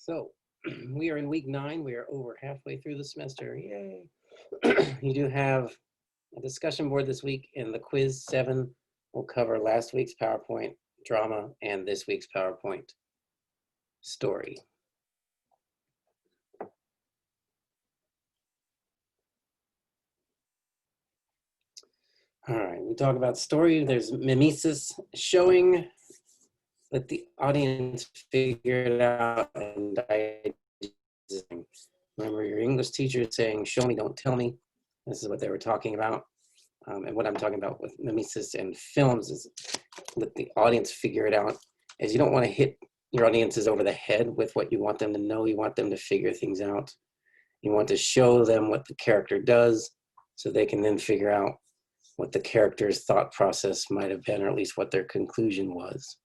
So we are in week 9. We are over halfway through the semester. Yay. You do have a discussion board this week, and the quiz 7 will cover last week's PowerPoint drama and this week's PowerPoint story. All right, we talk about story. There's mimesis, showing that the audience figured out, and remember your English teacher saying, show me, don't tell me. This is what they were talking about. And what I'm talking about with mimesis and films is let the audience figure it out, as you don't want to hit your audiences over the head with what you want them to know. You want them to figure things out. You want to show them what the character does so they can then figure out what the character's thought process might have been, or at least what their conclusion was.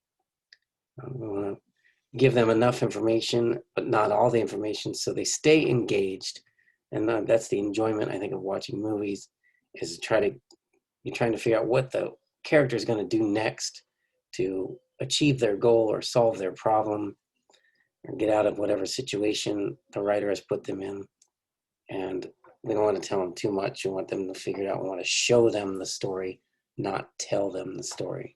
We want to give them enough information, but not all the information, so they stay engaged. And that's the enjoyment, I think, of watching movies, is you're trying to figure out what the character is going to do next to achieve their goal or solve their problem or get out of whatever situation the writer has put them in. And we don't want to tell them too much. We want them to figure it out. We want to show them the story, not tell them the story.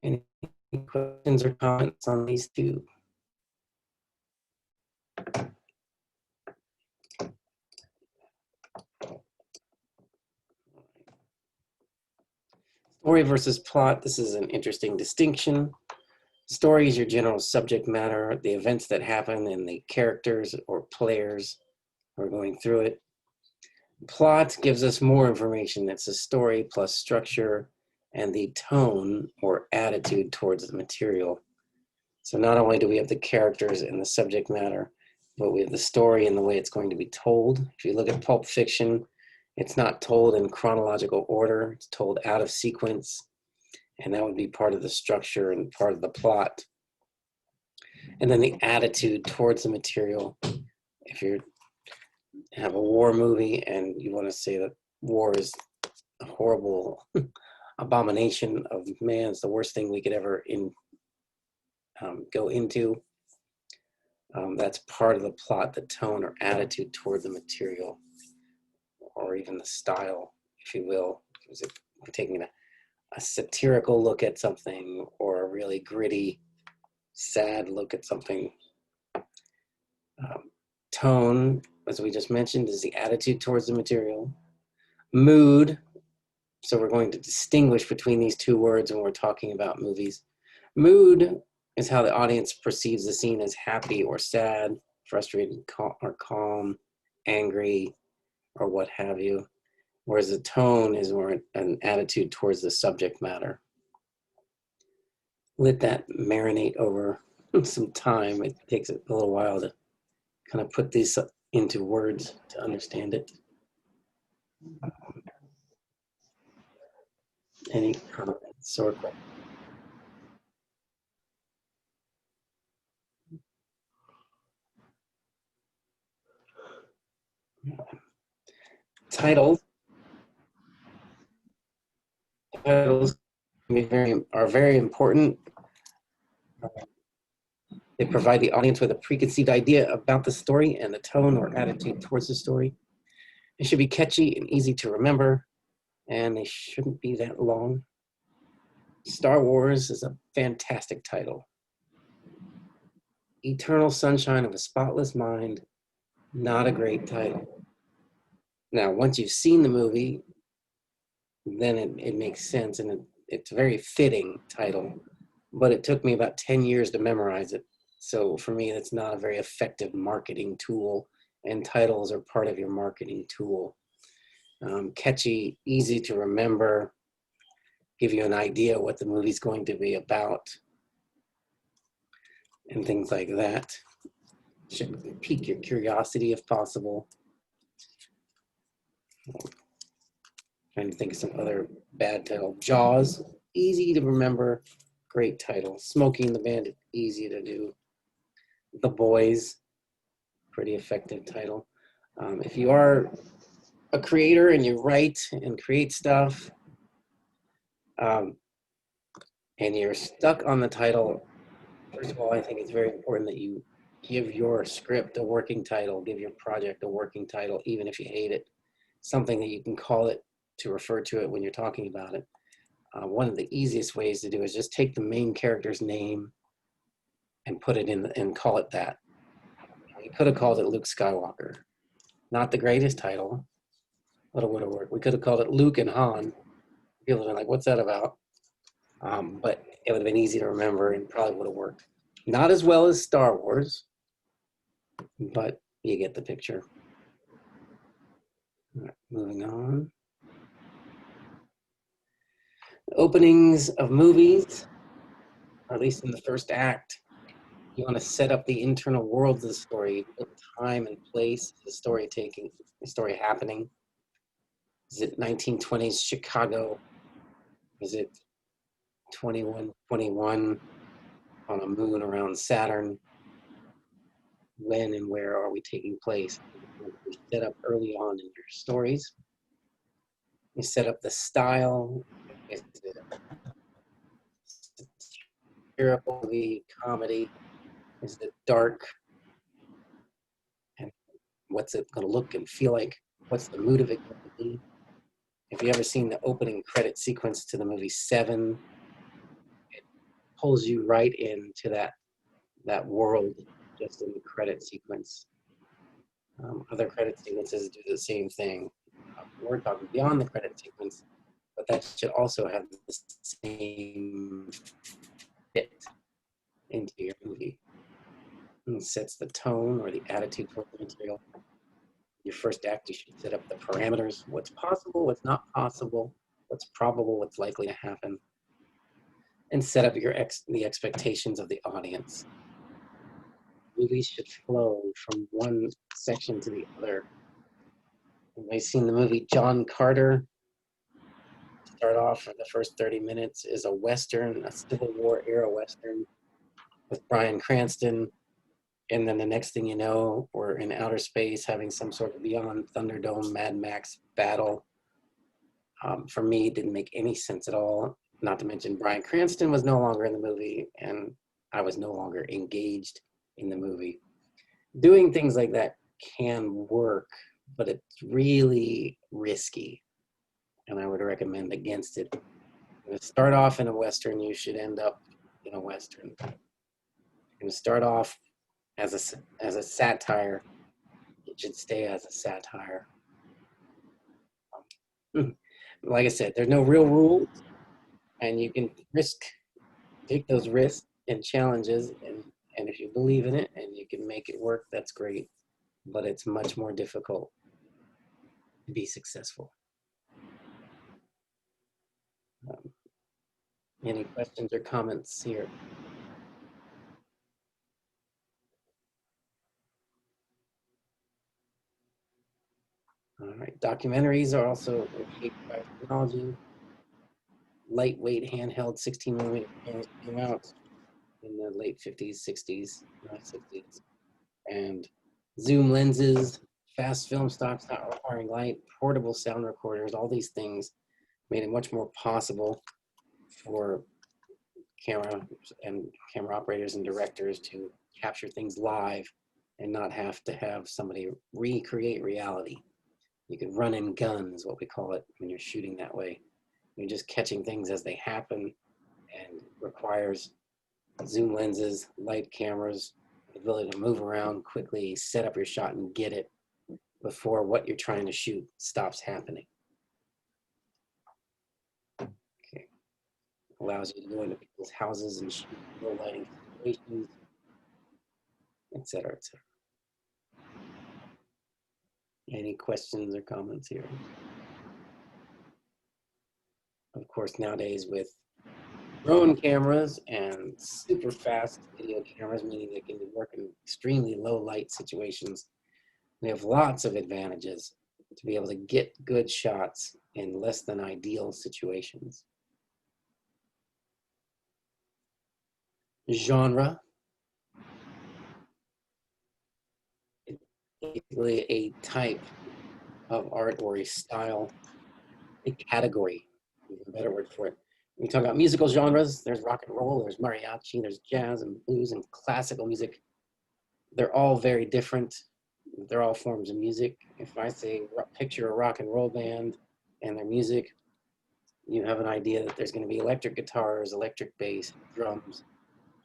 Any questions or comments on these two? Story versus plot. This is an interesting distinction. Story is your general subject matter, the events that happen and the characters or players who are going through it. Plot gives us more information. It's a story plus structure and the tone or attitude towards the material. So not only do we have the characters and the subject matter, but we have the story and the way it's going to be told. If you look at Pulp Fiction, it's not told in chronological order. It's told out of sequence. And that would be part of the structure and part of the plot. And then the attitude towards the material. If you have a war movie and you want to say that war is a horrible abomination of man, it's the worst thing we could ever go into, that's part of the plot, the tone or attitude toward the material, or even the style, if you will. If we're taking a satirical look at something or a really gritty, sad look at something. Tone, as we just mentioned, is the attitude towards the material. Mood, so we're going to distinguish between these two words when we're talking about movies. Mood is how the audience perceives the scene as happy or sad, frustrated or calm, angry, or what have you. Whereas the tone is more an attitude towards the subject matter. Let that marinate over some time. It takes a little while to kind of put these into words to understand it. Any comments or questions? Titles are very important. They provide the audience with a preconceived idea about the story and the tone or attitude towards the story. It should be catchy and easy to remember, and they shouldn't be that long. Star Wars is a fantastic title. Eternal Sunshine of a Spotless Mind, not a great title. Now, once you've seen the movie, then it makes sense, and it's a very fitting title, but it took me about 10 years to memorize it. So for me, that's not a very effective marketing tool, and titles are part of your marketing tool. Catchy, easy to remember, give you an idea what the movie's going to be about, and things like that. Should pique your curiosity if possible. Trying to think of some other bad title. Jaws, easy to remember, great title. Smokey and the Bandit, easy to do. The Boys, pretty effective title. If you are a creator and you write and create stuff, and you're stuck on the title, first of all, I think it's very important that you give your script a working title, give your project a working title, even if you hate it, something that you can call it to refer to it when you're talking about it. One of the easiest ways to do is just take the main character's name and put it in and call it that. You could have called it Luke Skywalker. Not the greatest title, but it would have worked. We could have called it Luke and Han. People would have been like, what's that about? But it would have been easy to remember and probably would have worked. Not as well as Star Wars, but you get the picture. All right, moving on. Openings of movies, or at least in the first act, you want to set up the internal worlds of the story, put time and place, the story happening. Is it 1920s Chicago? Is it 2121 on a moon around Saturn? When and where are we taking place? We set up early on in your stories. You set up the style. Is it satirical, comedy? Is it dark? And what's it going to look and feel like? What's the mood of it going to be? If you ever seen the opening credit sequence to the movie Seven, it pulls you right into that world just in the credit sequence. Other credit sequences do the same thing. We're talking beyond the credit sequence, but that should also have the same fit into your movie. And sets the tone or the attitude for the material. Your first act, you should set up the parameters, what's possible, what's not possible, what's probable, what's likely to happen, and set up the expectations of the audience. Movies should flow from one section to the other. Anybody seen the movie John Carter? Start off for the first 30 minutes is a Western, a Civil War era Western with Bryan Cranston. And then the next thing you know, we're in outer space having some sort of Beyond Thunderdome, Mad Max battle. For me, it didn't make any sense at all. Not to mention Bryan Cranston was no longer in the movie and I was no longer engaged in the movie. Doing things like that can work, but it's really risky. And I would recommend against it. If you start off in a Western, you should end up in a Western. You're going to start off as a satire, it should stay as a satire. Like I said, there's no real rules, and you can take those risks and challenges, and if you believe in it and you can make it work, that's great. But it's much more difficult to be successful. Any questions or comments here? All right, documentaries are also shaped by technology. Lightweight handheld 16mm cameras came out in the late 50s, 60s, 60s. And zoom lenses, fast film stocks not requiring light, portable sound recorders, all these things made it much more possible for camera operators and directors to capture things live and not have to have somebody recreate reality. You could run and gun is what we call it when you're shooting that way. You're just catching things as they happen and requires zoom lenses, light cameras, the ability to move around quickly, set up your shot and get it before what you're trying to shoot stops happening. Okay. Allows you to go into people's houses and shoot low lighting situations, etc., etc. Any questions or comments here? Of course, nowadays with drone cameras and super fast video cameras, meaning they can work in extremely low light situations, we have lots of advantages to be able to get good shots in less than ideal situations. Genre, basically a type of art or a style, a category, is a better word for it. We talk about musical genres. There's rock and roll, there's mariachi, there's jazz and blues and classical music. They're all very different. They're all forms of music. If I say picture a rock and roll band and their music, you have an idea that there's going to be electric guitars, electric bass, drums,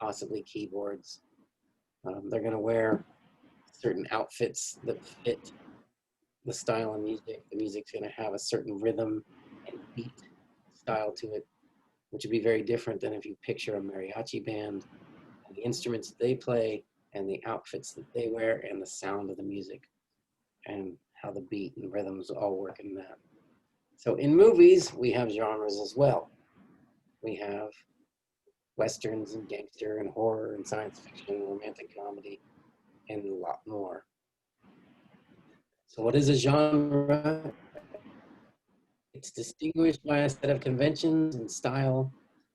possibly keyboards. They're going to wear certain outfits that fit the style of music. The music's going to have a certain rhythm and beat style to it, which would be very different than if you picture a mariachi band and the instruments they play and the outfits that they wear and the sound of the music and how the beat and rhythms all work in that. So in movies, we have genres as well. We have westerns and gangster and horror and science fiction, romantic comedy, and a lot more. So what is a genre? It's distinguished by a set of conventions and style,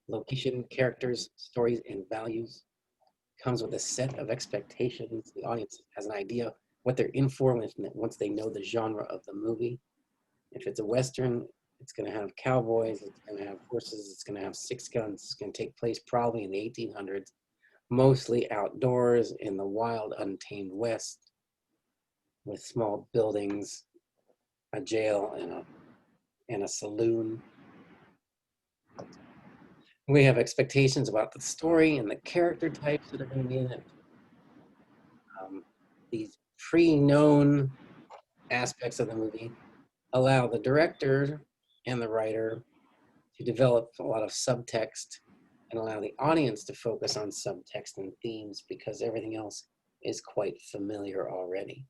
location, characters, stories, and values. Comes with a set of expectations. The audience has an idea what they're in for once they know the genre of the movie. If it's a Western, it's going to have cowboys, it's going to have horses, it's going to have six guns. It's going to take place probably in the 1800s, mostly outdoors in the wild, untamed West, with small buildings, a jail, and a saloon. We have expectations about the story and the character types that are going to be in it. These pre-known aspects of the movie allow the director and the writer to develop a lot of subtext and allow the audience to focus on subtext and themes because everything else is quite familiar already.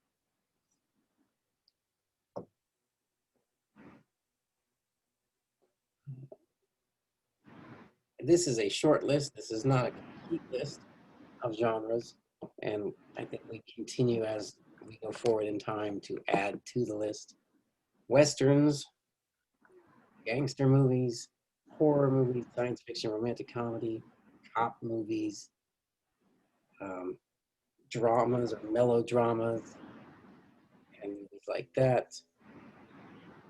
This is a short list. This is not a complete list of genres, and I think we continue as we go forward in time to add to the list. Westerns, gangster movies, horror movies, science fiction, romantic comedy, cop movies, dramas or melodramas, and movies like that.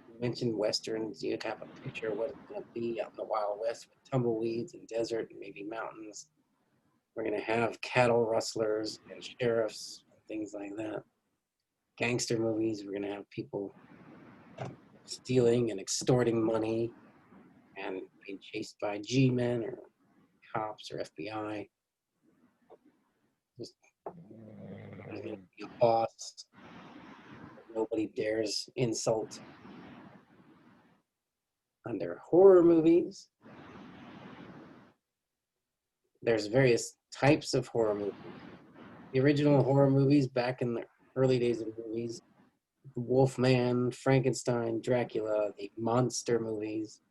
You mentioned westerns. You'd have a picture of what it's going to be out in the Wild West with tumbleweeds and desert and maybe mountains. We're going to have cattle rustlers and sheriffs and things like that. Gangster movies, we're going to have people stealing and extorting money and being chased by G-men or cops or FBI. Just, there's going to be a boss nobody dares insult. Under horror movies, there's various types of horror movies. The original horror movies back in the early days of movies, Wolfman, Frankenstein, Dracula, the monster movies.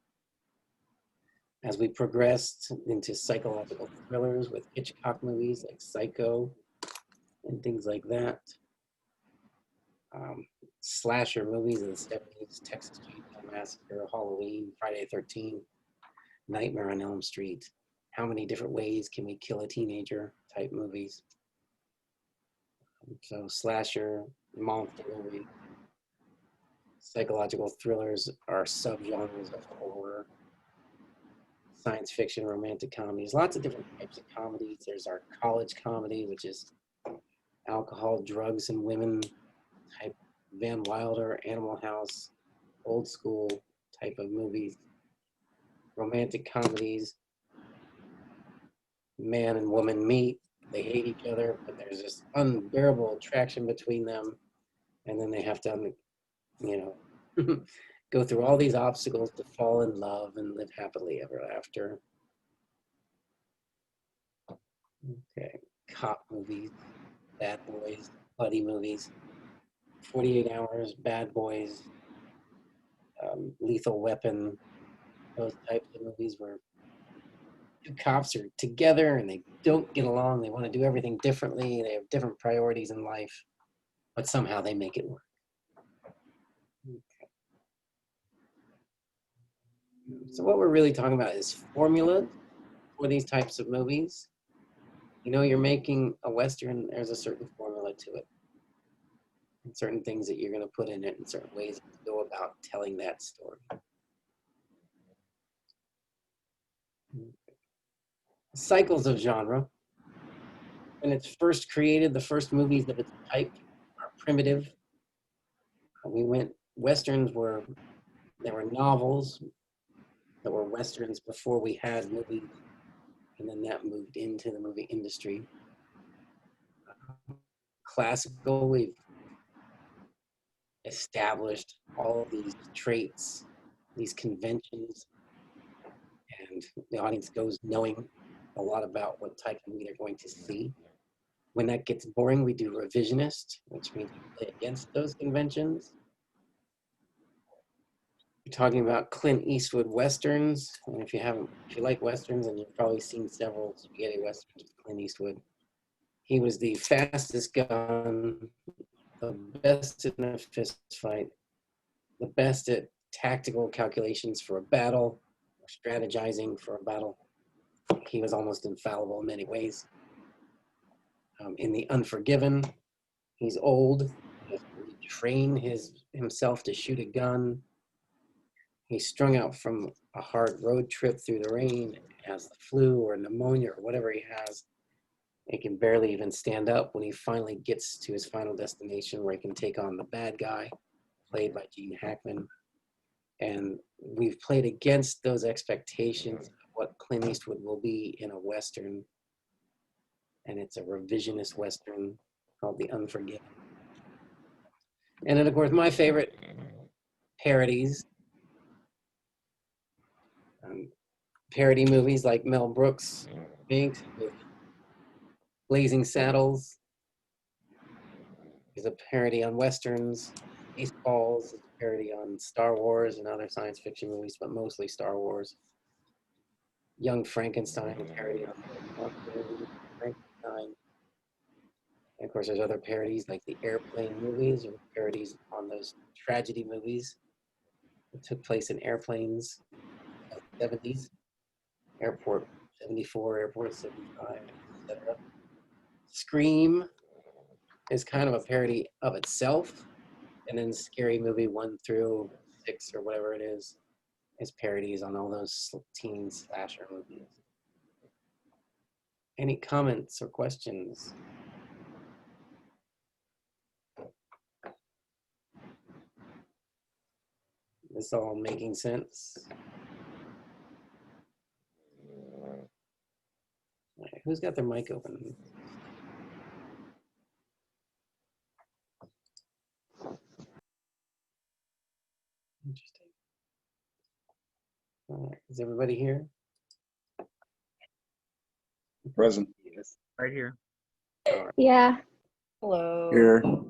As we progressed into psychological thrillers with Hitchcock movies like Psycho and things like that. Slasher movies in the 70s, Texas Chainsaw Massacre, Halloween, Friday the 13th, Nightmare on Elm Street. How many different ways can we kill a teenager type movies? So slasher, monster movie, psychological thrillers are subgenres of horror. Science fiction, romantic comedies, lots of different types of comedies. There's our college comedy, which is alcohol, drugs, and women type Van Wilder, Animal House, old school type of movies. Romantic comedies, man and woman meet, they hate each other, but there's this unbearable attraction between them, and then they have to, go through all these obstacles to fall in love and live happily ever after. Okay, cop movies, bad boys, buddy movies, 48 Hours, Bad Boys, Lethal Weapon, those types of movies where two cops are together and they don't get along. They want to do everything differently. They have different priorities in life, but somehow they make it work. Okay. So what we're really talking about is formula for these types of movies. You're making a Western, there's a certain formula to it. And certain things that you're going to put in it and certain ways to go about telling that story. Cycles of genre. When it's first created, the first movies of its type are primitive. Westerns were, there were novels that were Westerns before we had movies, and then that moved into the movie industry. Classical, we've established all of these traits, these conventions, and the audience goes knowing a lot about what type of movie they're going to see. When that gets boring, we do revisionist, which means we play against those conventions. We're talking about Clint Eastwood Westerns, and if you like Westerns, and you've probably seen several spaghetti Westerns with Clint Eastwood. He was the fastest gun, the best in a fist fight, the best at tactical calculations for a battle, or strategizing for a battle. He was almost infallible in many ways. In The Unforgiven, he's old. He has to train himself to shoot a gun. He's strung out from a hard road trip through the rain, has the flu or pneumonia or whatever he has. He can barely even stand up when he finally gets to his final destination where he can take on the bad guy, played by Gene Hackman. And we've played against those expectations of what Clint Eastwood will be in a Western. And it's a revisionist Western called The Unforgiven. And then, of course, my favorite, parodies. Parody movies like Mel Brooks makes with Blazing Saddles is a parody on Westerns. Spaceballs is a parody on Star Wars and other science fiction movies, but mostly Star Wars. Young Frankenstein, a parody on Frankenstein. And of course, there's other parodies like the Airplane movies, or parodies on those tragedy movies that took place in airplanes in the 70s. Airport 74, Airport 75, etc. Scream is kind of a parody of itself, and then Scary Movie 1 through 6 or whatever it is parodies on all those teen slasher movies. Any comments or questions? This all making sense? All right, who's got their mic open? Interesting. All right, is everybody here? Present. Yes, right here. All right. Yeah. Hello. Here. All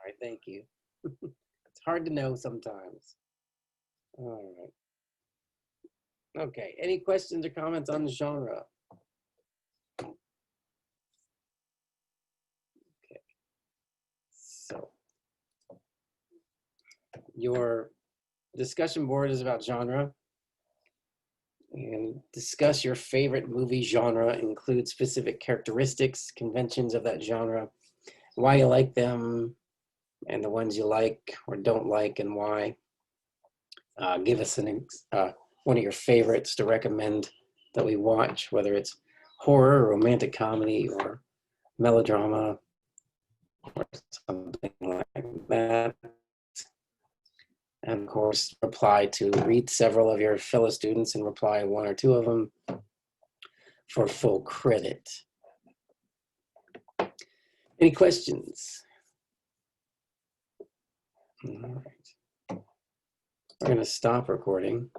right, thank you. It's hard to know sometimes. All right. Okay, any questions or comments on the genre? Okay. So, your discussion board is about genre. And discuss your favorite movie genre, include specific characteristics, conventions of that genre, why you like them, and the ones you like or don't like and why. Give us one of your favorites to recommend that we watch, whether it's horror, romantic comedy, or melodrama, or something like that. And of course, read several of your fellow students and reply one or two of them for full credit. Any questions? All right. We're going to stop recording.